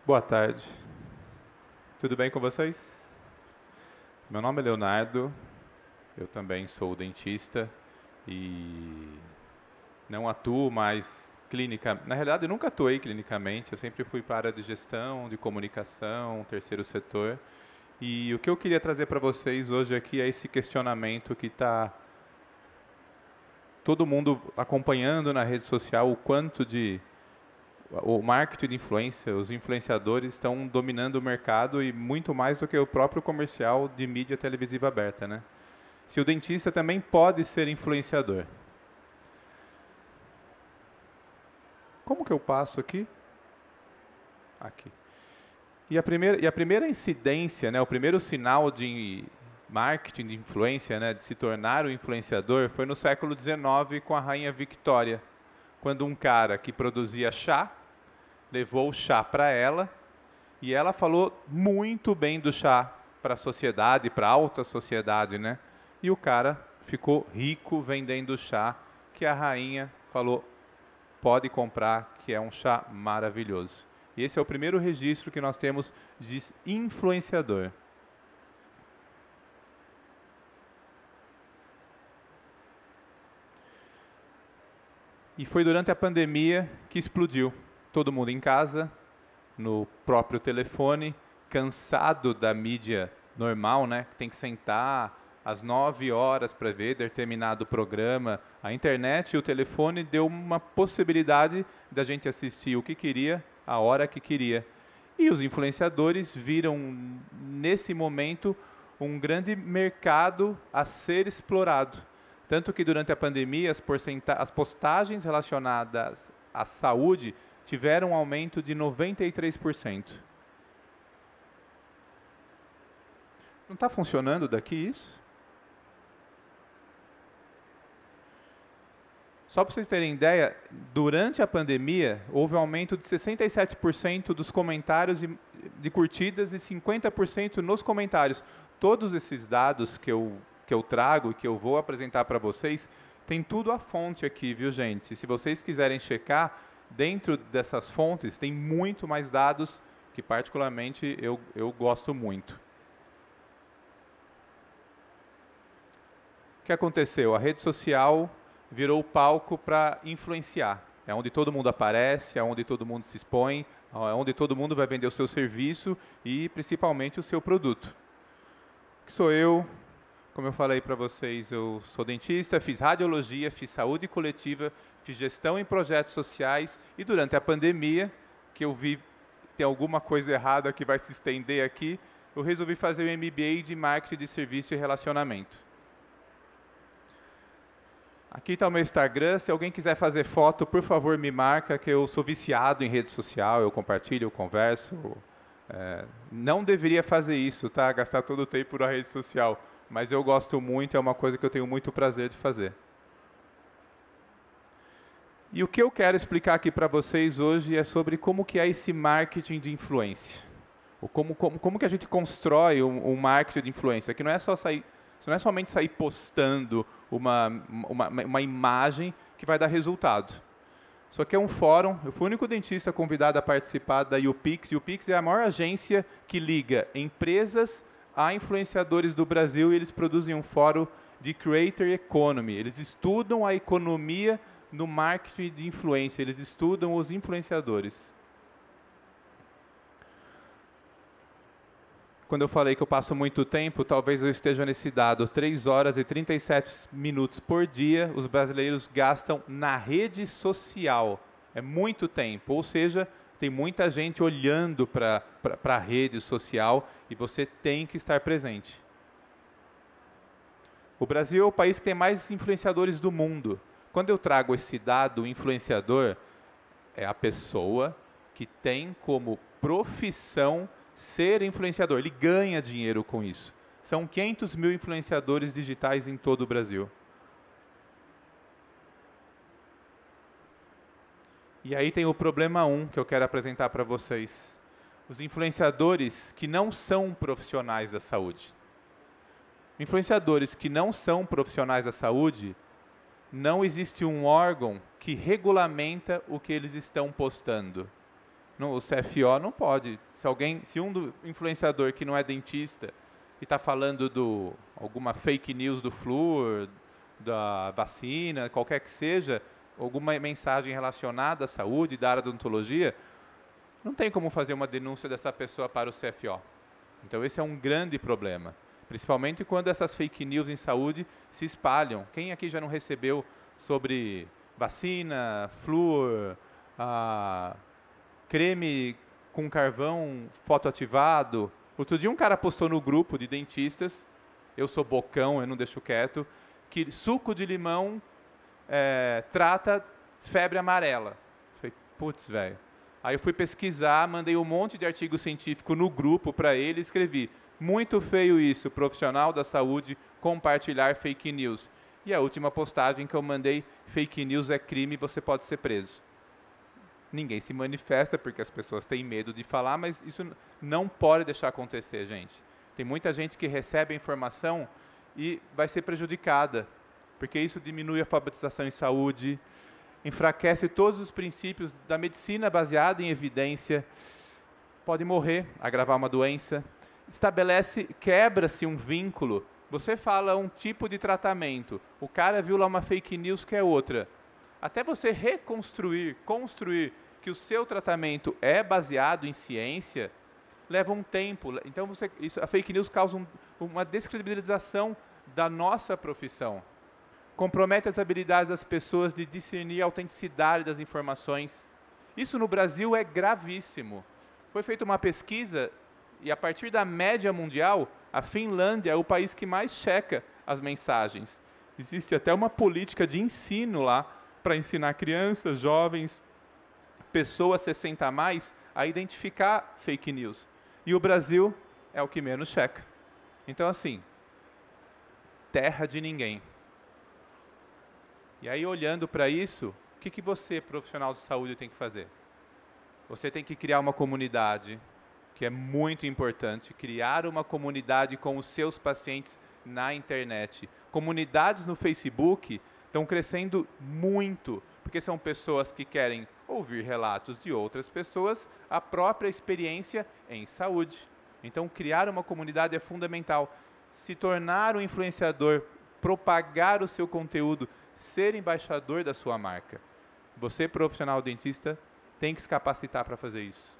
Boa tarde. Tudo bem com vocês? Meu nome é Leonardo, eu também sou dentista e não atuo mais clínica. Na realidade, eu nunca atuei clinicamente, eu sempre fui para a área de gestão, de comunicação, terceiro setor. E o que eu queria trazer para vocês hoje aqui é esse questionamento que está todo mundo acompanhando na rede social, o quanto o marketing de influência, os influenciadores estão dominando o mercado e muito mais do que o próprio comercial de mídia televisiva aberta, né? Se o dentista também pode ser influenciador. Como que eu passo aqui? Aqui. E a primeira incidência, né, o primeiro sinal de marketing de influência, né, de se tornar um influenciador, foi no século XIX com a Rainha Victória, quando um cara que produzia chá levou o chá para ela e ela falou muito bem do chá para a sociedade, para a alta sociedade, né? E o cara ficou rico vendendo chá que a rainha falou, pode comprar, que é um chá maravilhoso. E esse é o primeiro registro que nós temos de influenciador. E foi durante a pandemia que explodiu. Todo mundo em casa, no próprio telefone, cansado da mídia normal, né? Que tem que sentar às 9 horas para ver determinado programa. A internet e o telefone deu uma possibilidade da gente assistir o que queria, a hora que queria. E os influenciadores viram, nesse momento, um grande mercado a ser explorado. Tanto que durante a pandemia as postagens relacionadas à saúde tiveram um aumento de 93%. Não está funcionando daqui isso? Só para vocês terem ideia, durante a pandemia houve um aumento de 67% dos comentários de curtidas e 50% nos comentários. Todos esses dados que eu trago e que eu vou apresentar para vocês, tem tudo a fonte aqui, viu, gente? Se vocês quiserem checar, dentro dessas fontes tem muito mais dados que particularmente eu gosto muito. O que aconteceu? A rede social virou o palco para influenciar. É onde todo mundo aparece, é onde todo mundo se expõe, é onde todo mundo vai vender o seu serviço e principalmente o seu produto. Que sou eu, como eu falei para vocês, eu sou dentista, fiz radiologia, fiz saúde coletiva, fiz gestão em projetos sociais e durante a pandemia, que eu vi tem alguma coisa errada que vai se estender aqui, eu resolvi fazer o MBA de Marketing de Serviço e Relacionamento. Aqui está o meu Instagram, se alguém quiser fazer foto, por favor me marca, que eu sou viciado em rede social, eu compartilho, eu converso. Não deveria fazer isso, tá? Gastar todo o tempo na rede social, mas eu gosto muito, é uma coisa que eu tenho muito prazer de fazer. E o que eu quero explicar aqui para vocês hoje é sobre como que é esse marketing de influência. Como que a gente constrói um marketing de influência, que não é só sair... Isso não é somente sair postando uma imagem que vai dar resultado. Isso aqui é um fórum, eu fui o único dentista convidado a participar da YouPix. YouPix é a maior agência que liga empresas a influenciadores do Brasil e eles produzem um fórum de Creator Economy. Eles estudam a economia no marketing de influência, eles estudam os influenciadores. Quando eu falei que eu passo muito tempo, talvez eu esteja nesse dado, 3 horas e 37 minutos por dia, os brasileiros gastam na rede social. É muito tempo, ou seja, tem muita gente olhando para a rede social e você tem que estar presente. O Brasil é o país que tem mais influenciadores do mundo. Quando eu trago esse dado, influenciador é a pessoa que tem como profissão ser influenciador, ele ganha dinheiro com isso. São 500 mil influenciadores digitais em todo o Brasil. E aí tem o problema 1 que eu quero apresentar para vocês. os influenciadores que não são profissionais da saúde. Influenciadores que não são profissionais da saúde, não existe um órgão que regulamenta o que eles estão postando. O CFO não pode. Se um influenciador que não é dentista e está falando alguma fake news do flúor, da vacina, qualquer que seja, alguma mensagem relacionada à saúde, da área da odontologia, não tem como fazer uma denúncia dessa pessoa para o CFO. Então esse é um grande problema. Principalmente quando essas fake news em saúde se espalham. Quem aqui já não recebeu sobre vacina, flúor, creme com carvão fotoativado? Outro dia um cara postou no grupo de dentistas, eu sou bocão, eu não deixo quieto, que suco de limão trata febre amarela. Falei, putz, velho. Aí eu fui pesquisar, mandei um monte de artigo científico no grupo para ele e escrevi: muito feio isso, profissional da saúde compartilhar fake news. E a última postagem que eu mandei: fake news é crime, você pode ser preso. Ninguém se manifesta porque as pessoas têm medo de falar, mas isso não pode deixar acontecer, gente. Tem muita gente que recebe a informação e vai ser prejudicada, porque isso diminui a alfabetização em saúde, enfraquece todos os princípios da medicina baseada em evidência, pode morrer, agravar uma doença, quebra-se um vínculo. Você fala um tipo de tratamento, o cara viu lá uma fake news que é outra. Até você construir que o seu tratamento é baseado em ciência, leva um tempo. Então a fake news causa uma descredibilização da nossa profissão. Compromete as habilidades das pessoas de discernir a autenticidade das informações. Isso no Brasil é gravíssimo. Foi feita uma pesquisa e a partir da média mundial, a Finlândia é o país que mais checa as mensagens. Existe até uma política de ensino lá para ensinar crianças, jovens, pessoas 60 a mais a identificar fake news. E o Brasil é o que menos checa. Então, assim, terra de ninguém. E aí, olhando para isso, o que você, profissional de saúde, tem que fazer? Você tem que criar uma comunidade, que é muito importante, criar uma comunidade com os seus pacientes na internet. Comunidades no Facebook estão crescendo muito, porque são pessoas que querem ouvir relatos de outras pessoas, a própria experiência em saúde. Então, criar uma comunidade é fundamental. Se tornar um influenciador, propagar o seu conteúdo, ser embaixador da sua marca. Você, profissional dentista, tem que se capacitar para fazer isso.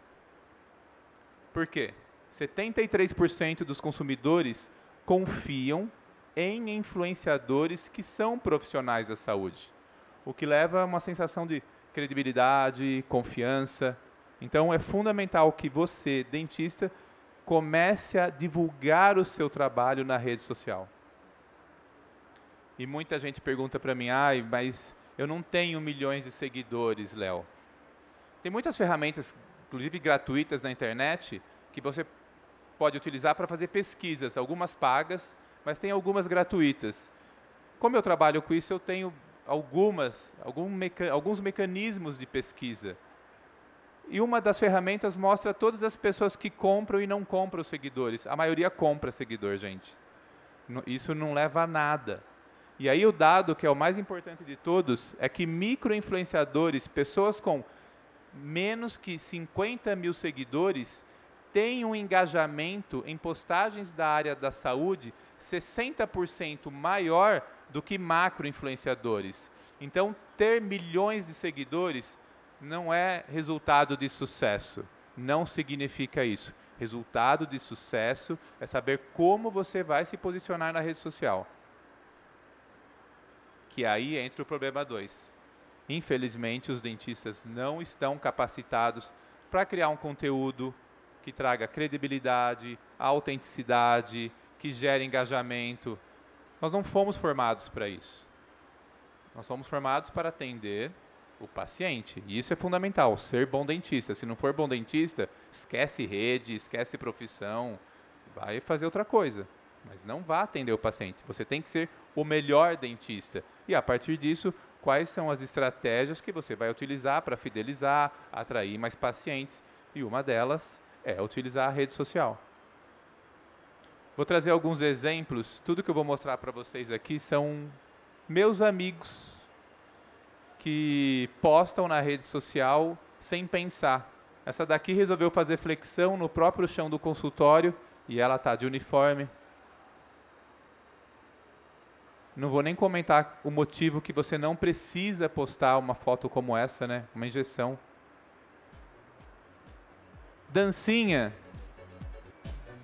Por quê? 73% dos consumidores confiam em influenciadores que são profissionais da saúde, o que leva a uma sensação de credibilidade, confiança. Então, é fundamental que você, dentista, comece a divulgar o seu trabalho na rede social. E muita gente pergunta para mim: mas eu não tenho milhões de seguidores, Léo. Tem muitas ferramentas, inclusive gratuitas na internet, que você pode utilizar para fazer pesquisas, algumas pagas, mas tem algumas gratuitas. Como eu trabalho com isso, eu tenho alguns mecanismos de pesquisa. E uma das ferramentas mostra todas as pessoas que compram e não compram os seguidores. A maioria compra seguidor, gente. Isso não leva a nada. E aí o dado que é o mais importante de todos é que micro-influenciadores, pessoas com menos que 50 mil seguidores, têm um engajamento em postagens da área da saúde 60% maior do que macro-influenciadores. Então, ter milhões de seguidores não é resultado de sucesso. Não significa isso. Resultado de sucesso é saber como você vai se posicionar na rede social. Que aí entra o problema 2. Infelizmente, os dentistas não estão capacitados para criar um conteúdo que traga credibilidade, autenticidade, que gere engajamento. Nós não fomos formados para isso. Nós somos formados para atender o paciente. E isso é fundamental, ser bom dentista. Se não for bom dentista, esquece rede, esquece profissão, vai fazer outra coisa. Mas não vá atender o paciente. Você tem que ser o melhor dentista. E a partir disso, quais são as estratégias que você vai utilizar para fidelizar, atrair mais pacientes? E uma delas É utilizar a rede social. Vou trazer alguns exemplos. Tudo que eu vou mostrar para vocês aqui são meus amigos que postam na rede social sem pensar. Essa daqui resolveu fazer flexão no próprio chão do consultório e ela está de uniforme. Não vou nem comentar o motivo que você não precisa postar uma foto como essa, né? Uma injeção. Dancinha.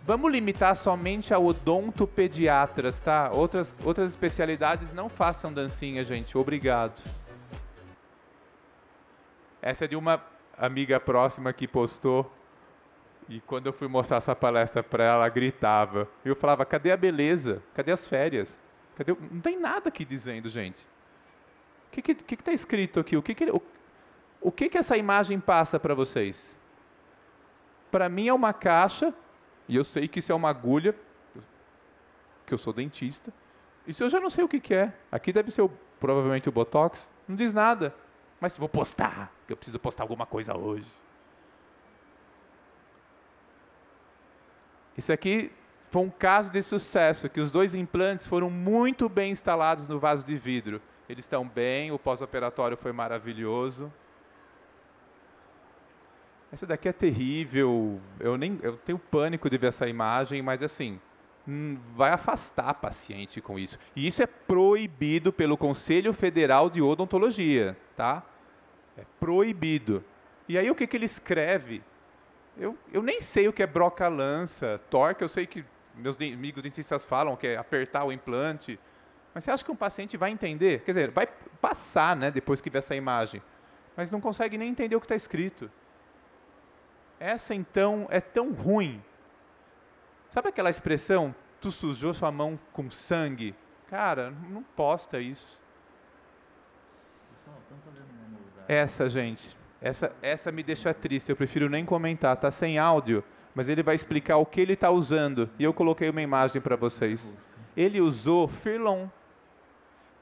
Vamos limitar somente a odontopediatras, tá? Outras especialidades não façam dancinha, gente. Obrigado. Essa é de uma amiga próxima que postou. E quando eu fui mostrar essa palestra para ela, ela gritava. Eu falava, cadê a beleza? Cadê as férias? Cadê? Não tem nada aqui dizendo, gente. O que está escrito aqui? O que essa imagem passa para vocês? Para mim é uma caixa, e eu sei que isso é uma agulha, que eu sou dentista. Isso eu já não sei o que é. Aqui deve ser provavelmente o Botox. Não diz nada. Mas vou postar, que eu preciso postar alguma coisa hoje. Isso aqui foi um caso de sucesso, que os 2 implantes foram muito bem instalados no vaso de vidro. Eles estão bem, o pós-operatório foi maravilhoso. Essa daqui é terrível, eu tenho pânico de ver essa imagem, mas assim, vai afastar paciente com isso. E isso é proibido pelo Conselho Federal de Odontologia, tá? É proibido. E aí o que ele escreve? Eu nem sei o que é broca-lança, torque, eu sei que meus amigos dentistas falam que é apertar o implante, mas você acha que um paciente vai entender? Quer dizer, vai passar, né, depois que vê essa imagem, mas não consegue nem entender o que está escrito. Essa, então, é tão ruim. Sabe aquela expressão, tu sujou sua mão com sangue? Cara, não posta isso. Essa, gente, essa me deixa triste, eu prefiro nem comentar, tá sem áudio, mas ele vai explicar o que ele está usando, e eu coloquei uma imagem para vocês. Ele usou Furlon,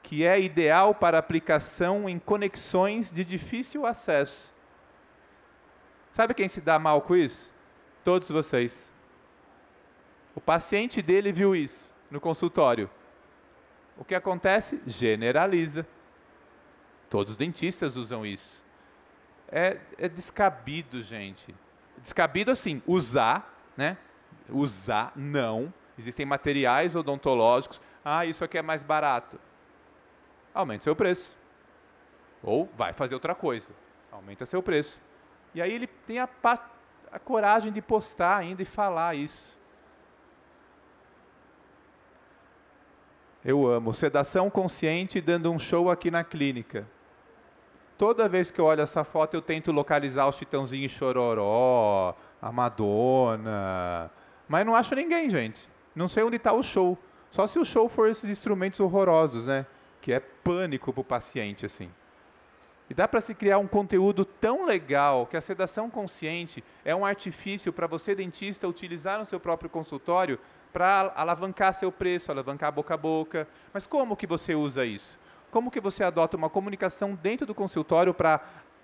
que é ideal para aplicação em conexões de difícil acesso. Sabe quem se dá mal com isso? Todos vocês. O paciente dele viu isso no consultório. O que acontece? Generaliza. Todos os dentistas usam isso. É descabido, gente. Descabido assim, usar, né? Usar, não. Existem materiais odontológicos. Ah, isso aqui é mais barato. Aumente seu preço. Ou vai fazer outra coisa. Aumenta seu preço. E aí ele tem a coragem de postar ainda e falar isso. Eu amo. Sedação consciente dando um show aqui na clínica. Toda vez que eu olho essa foto, eu tento localizar o Chitãozinho e Chororó, a Madonna. Mas não acho ninguém, gente. Não sei onde está o show. Só se o show for esses instrumentos horrorosos, né? Que é pânico para o paciente, assim. E dá para se criar um conteúdo tão legal que a sedação consciente é um artifício para você, dentista, utilizar no seu próprio consultório para alavancar seu preço, alavancar boca a boca. Mas como que você usa isso? Como que você adota uma comunicação dentro do consultório para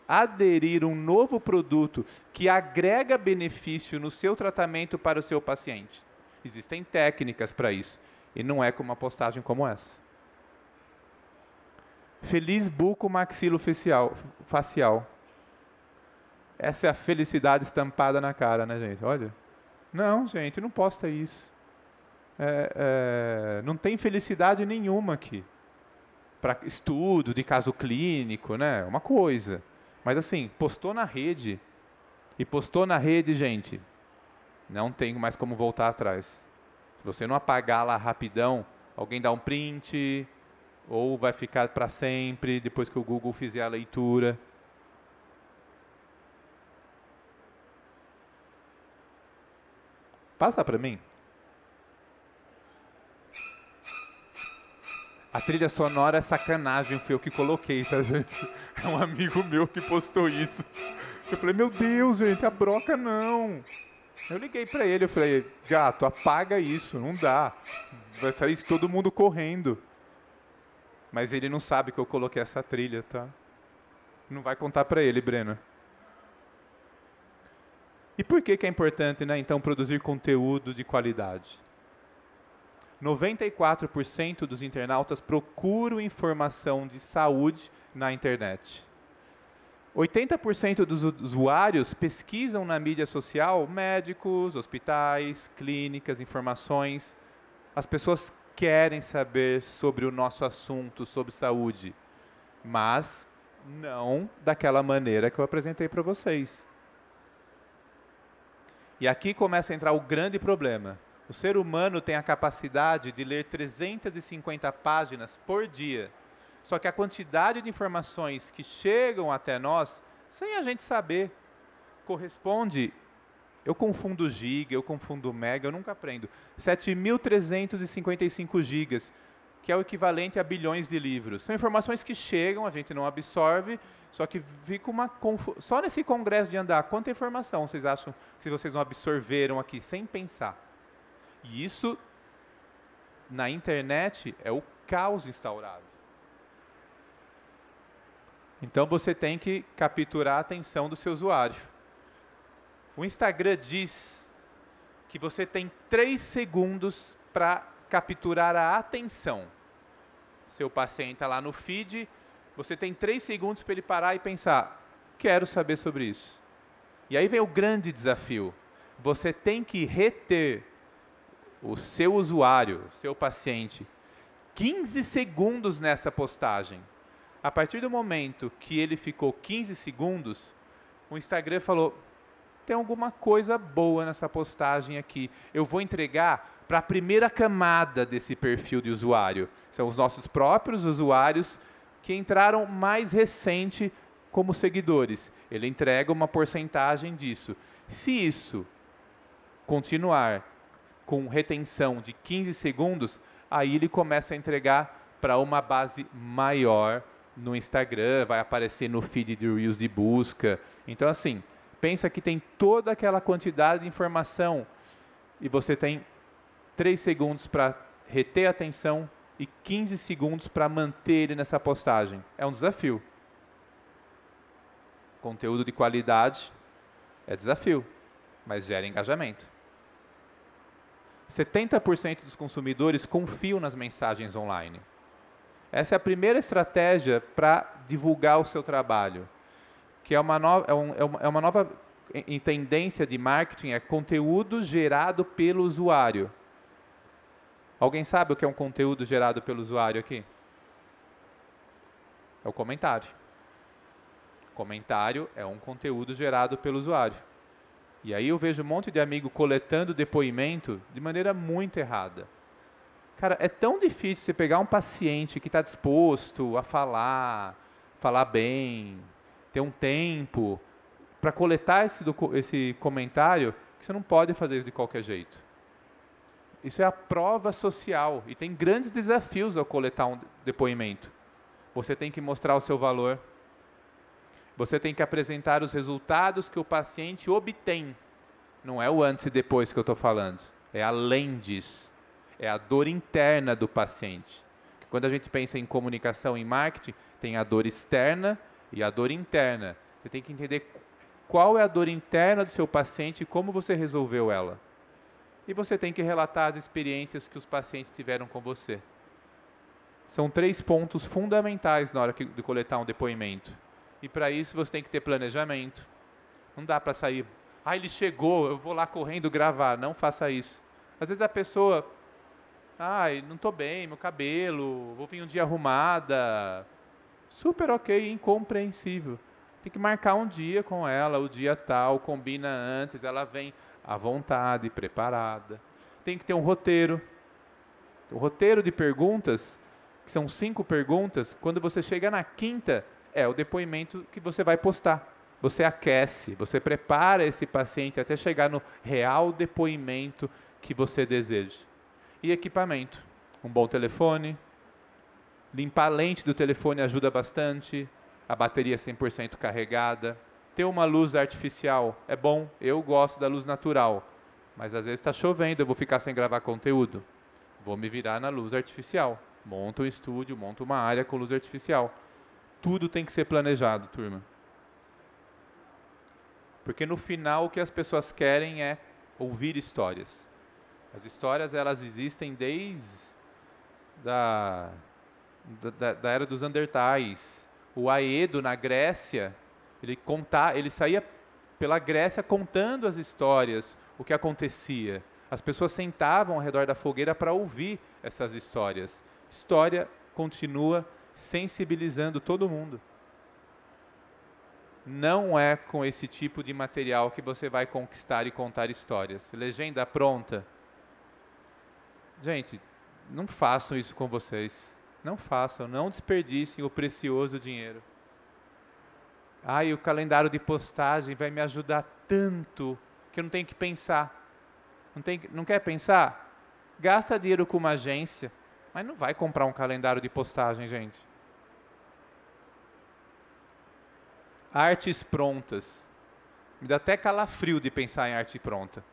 aderir um novo produto que agrega benefício no seu tratamento para o seu paciente? Existem técnicas para isso. E não é com uma postagem como essa. Feliz buco maxilofacial. Essa é a felicidade estampada na cara, né, gente? Olha. Não, gente, não posta isso. Não tem felicidade nenhuma aqui. Para estudo de caso clínico, né? Uma coisa. Mas assim, postou na rede. E postou na rede, gente, não tem mais como voltar atrás. Se você não apagar lá rapidão, alguém dá um print, ou vai ficar para sempre, depois que o Google fizer a leitura. Passa para mim. A trilha sonora é sacanagem, foi eu que coloquei, tá, gente? É um amigo meu que postou isso. Eu falei, meu Deus, gente, a broca não. Eu liguei pra ele, eu falei, gato, apaga isso, não dá. Vai sair todo mundo correndo. Mas ele não sabe que eu coloquei essa trilha, tá? Não vai contar pra ele, Breno. E por que que é importante, né, então, produzir conteúdo de qualidade? 94% dos internautas procuram informação de saúde na internet. 80% dos usuários pesquisam na mídia social médicos, hospitais, clínicas, informações. As pessoas querem saber sobre o nosso assunto, sobre saúde, mas não daquela maneira que eu apresentei para vocês. E aqui começa a entrar o grande problema. O ser humano tem a capacidade de ler 350 páginas por dia. Só que a quantidade de informações que chegam até nós, sem a gente saber, corresponde, eu confundo giga, eu confundo mega, eu nunca aprendo, 7.355 gigas, que é o equivalente a bilhões de livros. São informações que chegam, a gente não absorve, só que fica uma confusão. Só nesse congresso de andar, quanta informação vocês acham que vocês não absorveram aqui, sem pensar? E isso, na internet, é o caos instaurado. Então você tem que capturar a atenção do seu usuário. O Instagram diz que você tem 3 segundos para capturar a atenção. Seu paciente está lá no feed, você tem 3 segundos para ele parar e pensar, quero saber sobre isso. E aí vem o grande desafio. Você tem que reter o seu usuário, seu paciente, 15 segundos nessa postagem. A partir do momento que ele ficou 15 segundos, o Instagram falou, tem alguma coisa boa nessa postagem aqui. Eu vou entregar para a primeira camada desse perfil de usuário. São os nossos próprios usuários que entraram mais recente como seguidores. Ele entrega uma porcentagem disso. Se isso continuar com retenção de 15 segundos, aí ele começa a entregar para uma base maior no Instagram, vai aparecer no feed de Reels de busca. Então, assim, pensa que tem toda aquela quantidade de informação e você tem 3 segundos para reter a atenção e 15 segundos para manter ele nessa postagem. É um desafio. Conteúdo de qualidade é desafio, mas gera engajamento. 70% dos consumidores confiam nas mensagens online. Essa é a primeira estratégia para divulgar o seu trabalho, que é uma nova tendência de marketing, é conteúdo gerado pelo usuário. Alguém sabe o que é um conteúdo gerado pelo usuário aqui? É o comentário. Comentário é um conteúdo gerado pelo usuário. E aí eu vejo um monte de amigo coletando depoimento de maneira muito errada. Cara, é tão difícil você pegar um paciente que está disposto a falar bem, ter um tempo para coletar esse comentário, que você não pode fazer isso de qualquer jeito. Isso é a prova social e tem grandes desafios ao coletar um depoimento. Você tem que mostrar o seu valor. Você tem que apresentar os resultados que o paciente obtém. Não é o antes e depois que eu estou falando. É além disso. É a dor interna do paciente. Quando a gente pensa em comunicação, em marketing, tem a dor externa e a dor interna. Você tem que entender qual é a dor interna do seu paciente e como você resolveu ela. E você tem que relatar as experiências que os pacientes tiveram com você. São 3 pontos fundamentais na hora de coletar um depoimento. E para isso você tem que ter planejamento. Não dá para sair, ele chegou, eu vou lá correndo gravar. Não faça isso. Às vezes a pessoa, não estou bem, meu cabelo, vou vir um dia arrumada. Super ok, incompreensível. Tem que marcar um dia com ela, o dia tal, combina antes, ela vem à vontade, preparada. Tem que ter um roteiro. O roteiro de perguntas, que são 5 perguntas, quando você chega na 5ª, é o depoimento que você vai postar. Você aquece, você prepara esse paciente até chegar no real depoimento que você deseja. E equipamento. Um bom telefone. Limpar a lente do telefone ajuda bastante. A bateria 100% carregada. Ter uma luz artificial é bom. Eu gosto da luz natural. Mas às vezes está chovendo, eu vou ficar sem gravar conteúdo. Vou me virar na luz artificial. Monto um estúdio, monto uma área com luz artificial. Tudo tem que ser planejado, turma. Porque no final o que as pessoas querem é ouvir histórias. As histórias, elas existem desde da era dos Neandertais. O Aedo, na Grécia, ele saía pela Grécia contando as histórias, o que acontecia. As pessoas sentavam ao redor da fogueira para ouvir essas histórias. História continua sensibilizando todo mundo. Não é com esse tipo de material que você vai conquistar e contar histórias. Legenda pronta. Gente, não façam isso com vocês. Não façam, não desperdicem o precioso dinheiro. Ai, o calendário de postagem vai me ajudar tanto que eu não tenho que pensar. Não quer pensar? Gasta dinheiro com uma agência, mas não vai comprar um calendário de postagem, gente. Artes prontas. Me dá até calafrio de pensar em arte pronta.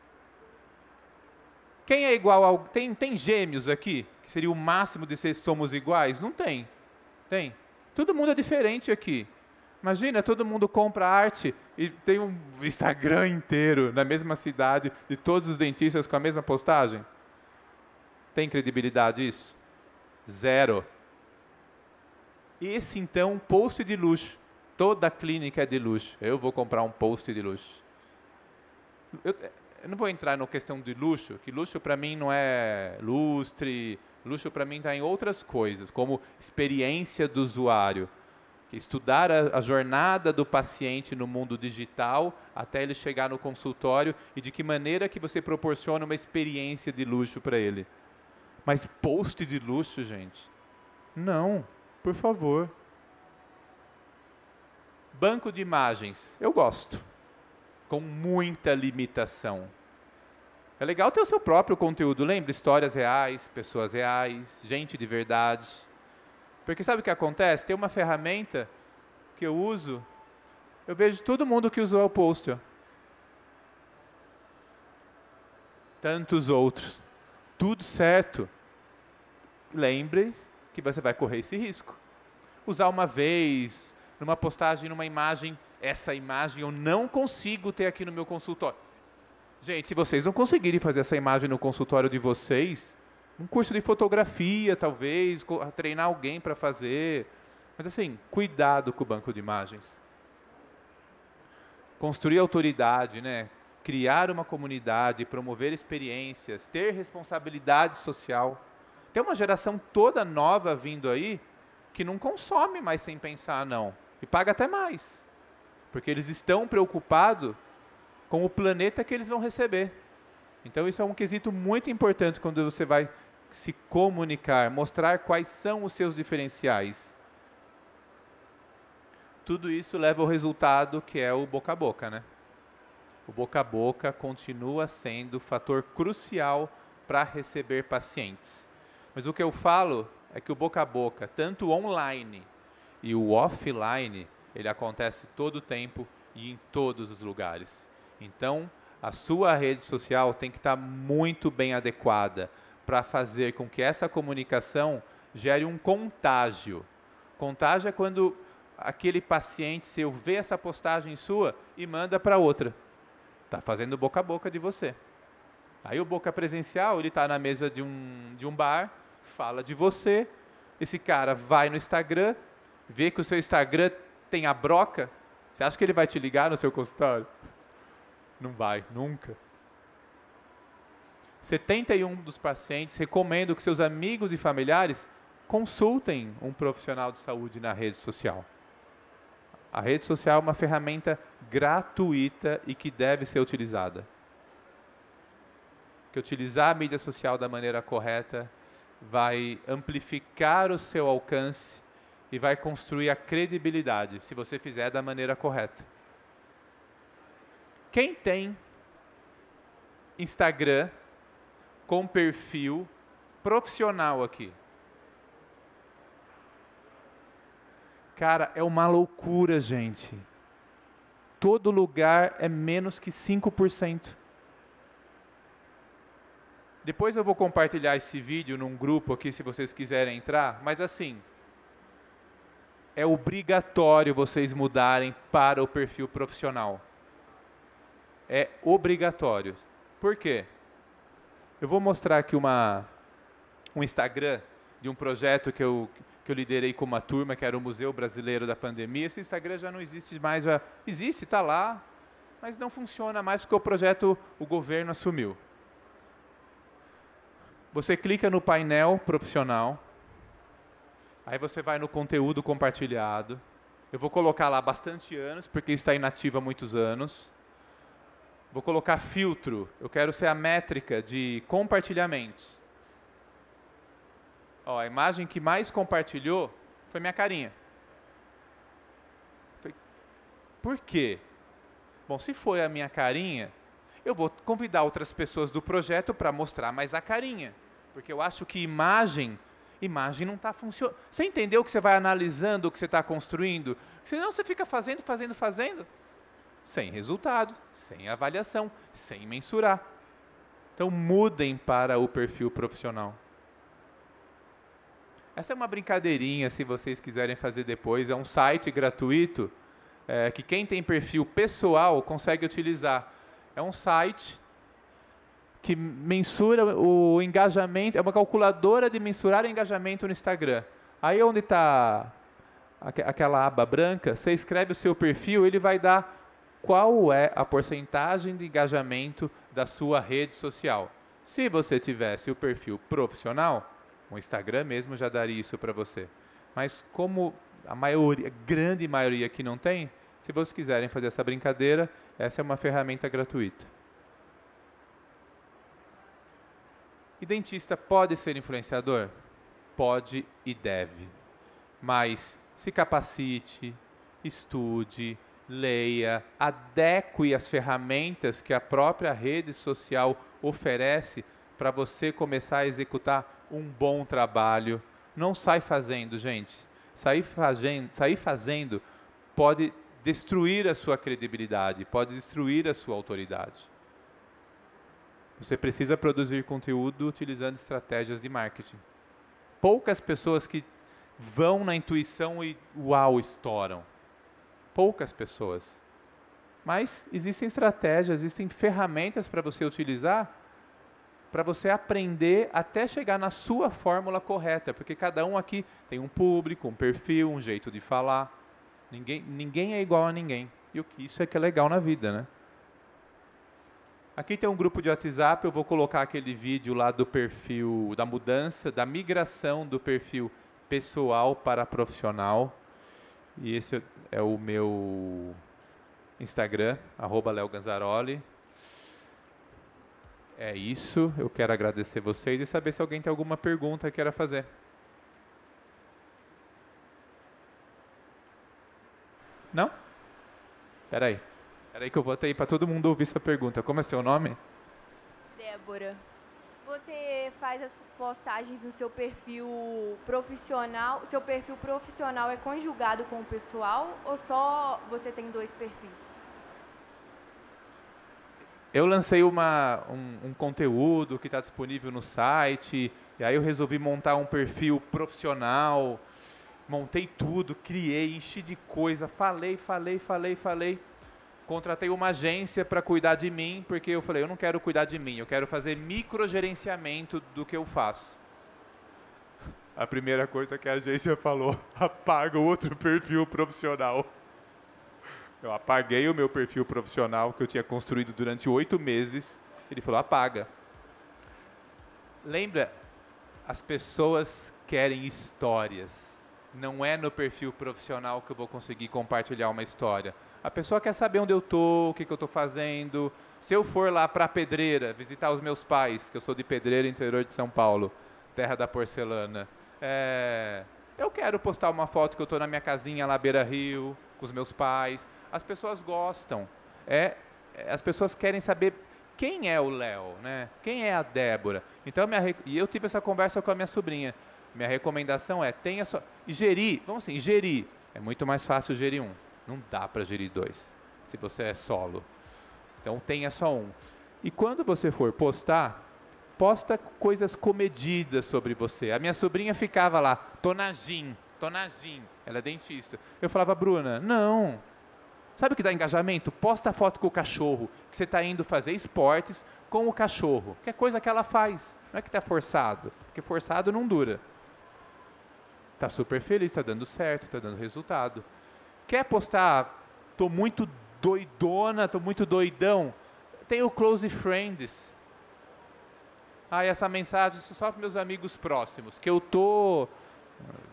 Quem é igual ao... Tem gêmeos aqui? Que seria o máximo de ser somos iguais? Não tem. Tem. Todo mundo é diferente aqui. Imagina, todo mundo compra arte e tem um Instagram inteiro na mesma cidade de todos os dentistas com a mesma postagem. Tem credibilidade isso? Zero. Esse, então, post de luxo. Toda clínica é de luxo. Eu vou comprar um post de luxo. Eu não vou entrar na questão de luxo, que luxo para mim não é lustre, luxo para mim está em outras coisas, como experiência do usuário. Estudar a jornada do paciente no mundo digital até ele chegar no consultório e de que maneira que você proporciona uma experiência de luxo para ele. Mas post de luxo, gente? Não, por favor. Banco de imagens, eu gosto, com muita limitação. É legal ter o seu próprio conteúdo, lembra? Histórias reais, pessoas reais, gente de verdade. Porque sabe o que acontece? Tem uma ferramenta que eu uso, eu vejo todo mundo que usou o post. Ó. Tantos outros. Tudo certo. Lembre-se que você vai correr esse risco. Usar uma vez, numa postagem, numa imagem, essa imagem eu não consigo ter aqui no meu consultório. Gente, se vocês não conseguirem fazer essa imagem no consultório de vocês, um curso de fotografia, talvez, treinar alguém para fazer. Mas assim, cuidado com o banco de imagens. Construir autoridade, né? Criar uma comunidade, promover experiências, ter responsabilidade social. Tem uma geração toda nova vindo aí que não consome mais sem pensar, não. E paga até mais. Porque eles estão preocupados com o planeta que eles vão receber. Então isso é um quesito muito importante quando você vai se comunicar, mostrar quais são os seus diferenciais. Tudo isso leva ao resultado que é o boca a boca, né? O boca a boca continua sendo fator crucial para receber pacientes. Mas o que eu falo é que o boca a boca, tanto online e o offline, ele acontece todo o tempo e em todos os lugares. Então, a sua rede social tem que estar muito bem adequada para fazer com que essa comunicação gere um contágio. Contágio é quando aquele paciente seu vê essa postagem sua e manda para outra. Está fazendo boca a boca de você. Aí o boca presencial, ele está na mesa de um bar, fala de você, esse cara vai no Instagram, vê que o seu Instagram tem a broca, você acha que ele vai te ligar no seu consultório? Não vai, nunca. 71 dos pacientes recomendam que seus amigos e familiares consultem um profissional de saúde na rede social. A rede social é uma ferramenta gratuita e que deve ser utilizada. Que utilizar a mídia social da maneira correta vai amplificar o seu alcance e vai construir a credibilidade, se você fizer da maneira correta. Quem tem Instagram com perfil profissional aqui? Cara, é uma loucura, gente. Todo lugar é menos que 5%. Depois eu vou compartilhar esse vídeo num grupo aqui, se vocês quiserem entrar, mas assim, é obrigatório vocês mudarem para o perfil profissional. é obrigatório. Por quê? Eu vou mostrar aqui um Instagram de um projeto que eu liderei com uma turma, que era o Museu Brasileiro da Pandemia. Esse Instagram já não existe mais, já existe, está lá, mas não funciona mais porque o projeto, o governo assumiu. Você clica no painel profissional, aí você vai no conteúdo compartilhado. Eu vou colocar lá bastante anos, porque isso está inativo há muitos anos. Vou colocar filtro, eu quero ser a métrica de compartilhamentos. Ó, a imagem que mais compartilhou foi minha carinha. Por quê? Bom, se foi a minha carinha, eu vou convidar outras pessoas do projeto para mostrar mais a carinha. Porque eu acho que imagem não está funcionando. Você entendeu que você vai analisando o que você está construindo? Senão você fica fazendo, sem resultado, sem avaliação, sem mensurar. Então mudem para o perfil profissional. Essa é uma brincadeirinha, se vocês quiserem fazer depois. É um site gratuito que quem tem perfil pessoal consegue utilizar. É um site que mensura o engajamento, é uma calculadora de mensurar o engajamento no Instagram. Aí onde está aquela aba branca, você escreve o seu perfil, ele vai dar qual é a porcentagem de engajamento da sua rede social. Se você tivesse o perfil profissional, o Instagram mesmo já daria isso para você. Mas como a grande maioria aqui não tem, se vocês quiserem fazer essa brincadeira, essa é uma ferramenta gratuita. E dentista pode ser influenciador? Pode e deve. Mas se capacite, estude, leia, adeque as ferramentas que a própria rede social oferece para você começar a executar um bom trabalho. Não sai fazendo, gente. Sair fazendo pode destruir a sua credibilidade, pode destruir a sua autoridade. Você precisa produzir conteúdo utilizando estratégias de marketing. Poucas pessoas que vão na intuição e uau, estouram. Poucas pessoas. Mas existem estratégias, existem ferramentas para você utilizar, para você aprender até chegar na sua fórmula correta, porque cada um aqui tem um público, um perfil, um jeito de falar. Ninguém é igual a ninguém. E isso é que é legal na vida, né? Aqui tem um grupo de WhatsApp, eu vou colocar aquele vídeo lá do perfil, da mudança, da migração do perfil pessoal para profissional. E esse é o meu Instagram, @leoganzaroli. É isso, eu quero agradecer vocês e saber se alguém tem alguma pergunta que queira fazer. Não? Espera aí que eu vou até aí para todo mundo ouvir sua pergunta. Como é seu nome? Débora. Você faz as postagens no seu perfil profissional. Seu perfil profissional é conjugado com o pessoal ou só você tem dois perfis? Eu lancei um conteúdo que está disponível no site, e aí eu resolvi montar um perfil profissional, montei tudo, criei, enchi de coisa, falei. Contratei uma agência para cuidar de mim, porque eu falei, eu não quero cuidar de mim, eu quero fazer microgerenciamento do que eu faço. A primeira coisa que a agência falou, apaga o outro perfil profissional. Eu apaguei o meu perfil profissional que eu tinha construído durante 8 meses. Ele falou, apaga. Lembra, as pessoas querem histórias. Não é no perfil profissional que eu vou conseguir compartilhar uma história. A pessoa quer saber onde eu estou, o que eu estou fazendo. Se eu for lá para Pedreira, visitar os meus pais, que eu sou de Pedreira, interior de São Paulo, terra da porcelana. Eu quero postar uma foto que eu estou na minha casinha lá beira-rio, com os meus pais. As pessoas gostam. As pessoas querem saber quem é o Léo, né? Quem é a Débora. Então, e eu tive essa conversa com a minha sobrinha. Minha recomendação é, tenha só... E gerir, vamos assim, gerir. É muito mais fácil gerir um. Não dá para gerir dois, se você é solo. Então, tenha só um. E quando você for postar, posta coisas comedidas sobre você. A minha sobrinha ficava lá, tô na gym. Ela é dentista. Eu falava, Bruna, não. Sabe o que dá engajamento? Posta a foto com o cachorro, que você está indo fazer esportes com o cachorro, que é coisa que ela faz, não é que está forçado, porque forçado não dura. Está super feliz, está dando certo, está dando resultado. Quer postar, estou muito doidona, estou muito doidão, tem o Close Friends. Essa mensagem é só para meus amigos próximos, que eu estou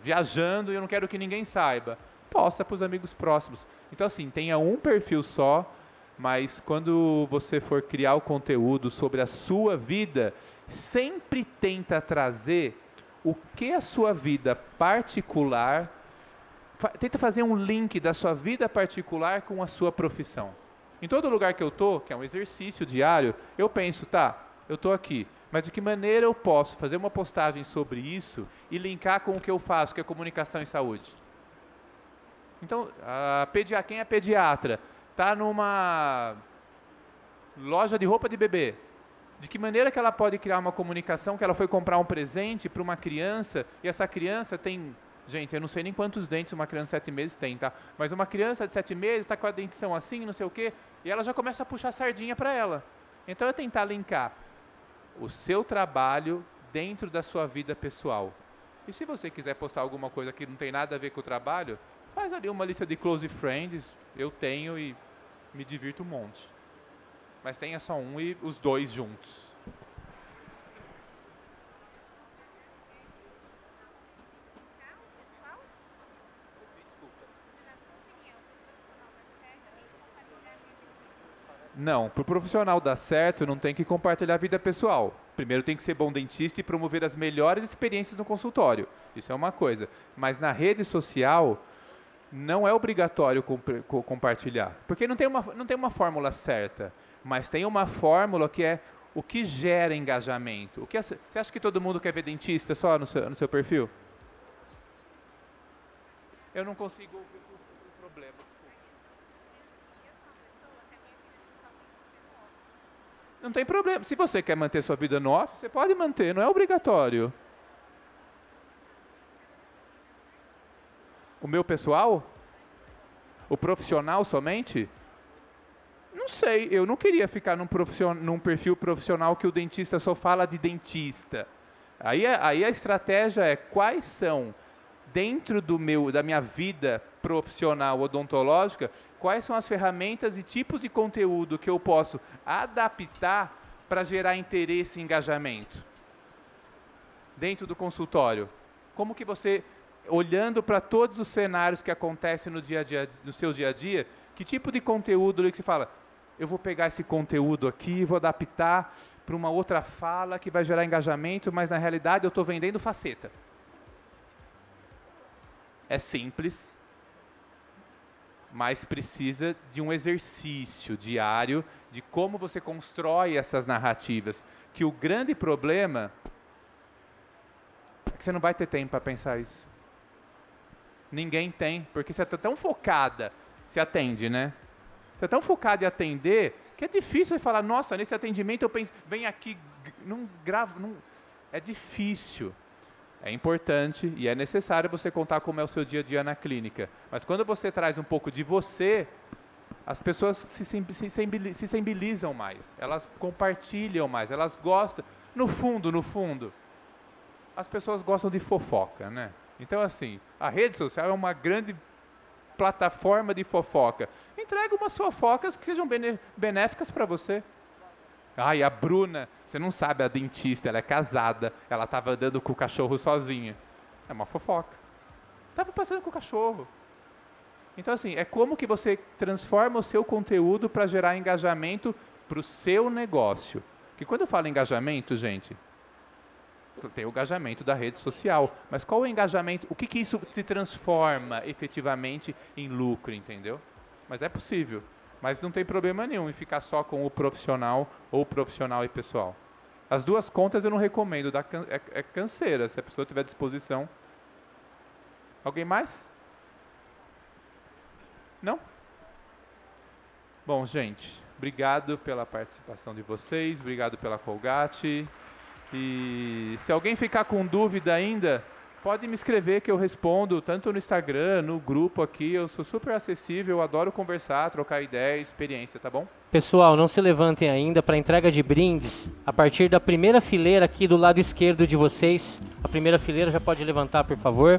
viajando e eu não quero que ninguém saiba. Posta para os amigos próximos. Então assim, tenha um perfil só, mas quando você for criar o conteúdo sobre a sua vida, sempre tenta trazer o que a sua vida particular, tenta fazer um link da sua vida particular com a sua profissão. Em todo lugar que eu estou, que é um exercício diário, eu penso, tá, eu estou aqui, mas de que maneira eu posso fazer uma postagem sobre isso e linkar com o que eu faço, que é comunicação em saúde? Então, quem é pediatra? Está numa loja de roupa de bebê. De que maneira que ela pode criar uma comunicação que ela foi comprar um presente para uma criança e essa criança tem... Gente, eu não sei nem quantos dentes uma criança de 7 meses tem, tá? Mas uma criança de 7 meses está com a dentição assim, não sei o quê, e ela já começa a puxar sardinha para ela. Então é tentar linkar o seu trabalho dentro da sua vida pessoal. E se você quiser postar alguma coisa que não tem nada a ver com o trabalho, faz ali uma lista de close friends, eu tenho e me divirto um monte. Mas tenha só um e os dois juntos. Não, para o profissional dar certo, não tem que compartilhar a vida pessoal. Primeiro tem que ser bom dentista e promover as melhores experiências no consultório. Isso é uma coisa. Mas na rede social, não é obrigatório compartilhar. Porque não tem uma fórmula certa. Mas tem uma fórmula que é o que gera engajamento. Você acha que todo mundo quer ver dentista só no seu perfil? Eu não consigo ouvir o problema. Não tem problema. Se você quer manter sua vida no off, você pode manter, não é obrigatório. O meu pessoal? O profissional somente? Não sei, eu não queria ficar num perfil profissional que o dentista só fala de dentista. Aí a estratégia é quais são, dentro da minha vida profissional odontológica, quais são as ferramentas e tipos de conteúdo que eu posso adaptar para gerar interesse e engajamento dentro do consultório. Como que você, olhando para todos os cenários que acontecem no seu dia a dia, que tipo de conteúdo que você fala, eu vou pegar esse conteúdo aqui, vou adaptar para uma outra fala que vai gerar engajamento, mas na realidade eu estou vendendo faceta. É simples, mas precisa de um exercício diário de como você constrói essas narrativas. Que o grande problema é que você não vai ter tempo para pensar isso. Ninguém tem, porque você está tão focada, você atende, né? Você está tão focado em atender que é difícil você falar, nossa, nesse atendimento eu penso, vem aqui, não gravo, não... É difícil. É importante e é necessário você contar como é o seu dia a dia na clínica. Mas quando você traz um pouco de você, as pessoas se sensibilizam mais, elas compartilham mais, elas gostam. No fundo, as pessoas gostam de fofoca, né? Então, assim, a rede social é uma grande plataforma de fofoca. Entrega umas fofocas que sejam benéficas para você. Ai, a Bruna, você não sabe, a dentista, ela é casada, ela estava andando com o cachorro sozinha. É uma fofoca. Estava passando com o cachorro. Então, assim, é como que você transforma o seu conteúdo para gerar engajamento para o seu negócio. Porque quando eu falo engajamento, gente, tem o engajamento da rede social. Mas qual é o engajamento? O que isso se transforma efetivamente em lucro, entendeu? Mas é possível. Mas não tem problema nenhum em ficar só com o profissional ou profissional e pessoal. As duas contas eu não recomendo, é canseira, se a pessoa tiver disposição. Alguém mais? Não? Bom, gente, obrigado pela participação de vocês, obrigado pela Colgate. E se alguém ficar com dúvida ainda, Pode me escrever que eu respondo, tanto no Instagram, no grupo aqui. Eu sou super acessível, adoro conversar, trocar ideia, experiência, tá bom? Pessoal, não se levantem ainda para entrega de brindes. A partir da primeira fileira aqui do lado esquerdo de vocês. A primeira fileira já pode levantar, por favor.